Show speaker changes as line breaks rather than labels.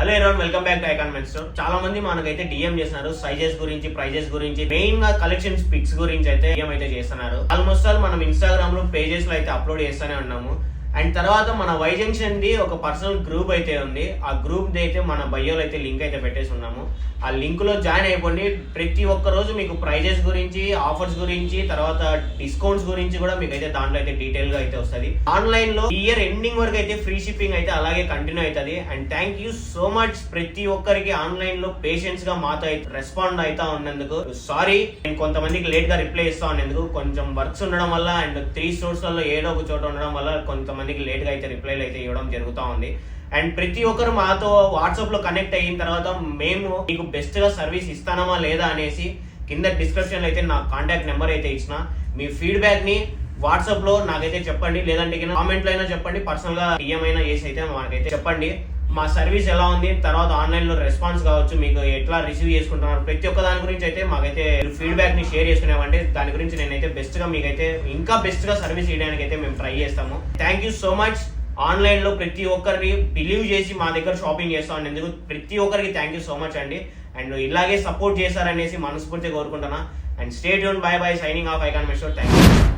Hello everyone, welcome back to icon men's store. చాలా మంది మనకైతే డిఎం చేస్తున్నారు సైజెస్ గురించి, ప్రైజెస్ గురించి, మెయిన్ గా కలెక్షన్స్ పిక్స్ గురించి అయితే డిఎం అయితే చేస్తున్నారు. ఆల్మోస్ట్ ఆల్ మనం ఇన్స్టాగ్రామ్ లో పేజెస్ లో అయితే అప్లోడ్ చేస్తూనే ఉన్నాము. అండ్ తర్వాత మన వై జంక్షన్ ది ఒక పర్సనల్ గ్రూప్ అయితే ఉంది. ఆ గ్రూప్ ది అయితే మన బయోలో అయితే లింక్ అయితే పెట్టేసి ఉన్నాము. ఆ లింక్ లో జాయిన్ అయిపోండి. ప్రతి ఒక్క రోజు మీకు ప్రైజెస్ గురించి, ఆఫర్స్ గురించి, తర్వాత డిస్కౌంట్స్ గురించి కూడా మీకు అయితే దాంట్లో అయితే డీటెయిల్ గా అయితే వస్తుంది. ఆన్లైన్ లో ఇయర్ ఎండింగ్ వరకు అయితే ఫ్రీ షిప్పింగ్ అయితే అలాగే కంటిన్యూ అవుతుంది. And thank you so much ప్రతి ఒక్కరికి ఆన్లైన్ లో పేషెన్స్ గా మాతో అయితే రెస్పాండ్ అవుతా ఉన్నందుకు. సారీ, నేను కొంతమందికి లేట్ గా రిప్లై ఇస్తా ఉన్నందుకు. కొంచెం వర్క్స్ ఉండడం వల్ల అండ్ 3 స్టోర్స్ లలో ఏదో ఒక చోట ఉండడం వల్ల కొంతమందికి లేట్ గా అయితే రిప్లైలు అయితే ఇవ్వడం జరుగుతూ ఉంది. అండ్ ప్రతి ఒక్కరు మాతో వాట్సాప్ లో కనెక్ట్ అయిన తర్వాత మేము మీకు బెస్ట్ గా సర్వీస్ ఇస్తానమా లేదా అనేసి కింద డిస్క్రిప్షన్ లో అయితే నా కాంటాక్ట్ నెంబర్ అయితే ఇచ్చిన. మీ ఫీడ్బ్యాక్ ని వాట్సాప్ లో నాకైతే చెప్పండి, లేదంటే కామెంట్ లో అయినా చెప్పండి, పర్సనల్ గా డిఎం అయినా చేసి అయితే మనకైతే చెప్పండి మా సర్వీస్ ఎలా ఉంది, తర్వాత ఆన్లైన్ లో రెస్పాన్స్ కావచ్చు, మీకు ఎట్లా రిసీవ్ చేసుకుంటున్నారు, ప్రతి ఒక్క దాని గురించి అయితే మాకైతే ఫీడ్బ్యాక్ ని షేర్ చేసుకునేవంటే దాని గురించి నేనైతే బెస్ట్ గా మీకైతే ఇంకా బెస్ట్ గా సర్వీస్ ఇవ్వడానికి అయితే మేము ట్రై చేస్తాము. Thank you so much. Online లో ప్రతి ఒక్కరిని బిలీవ్ చేసి మా దగ్గర షాపింగ్ చేస్తాం ఎందుకు ప్రతి ఒక్కరికి థ్యాంక్ యూ సో మచ్ అండి. అండ్ ఇలాగే సపోర్ట్ చేశారనేసి మనస్ఫూర్తిగా కోరుకుంటున్నా. And stay tune, bye bye, signing off icon men's store. Thank you.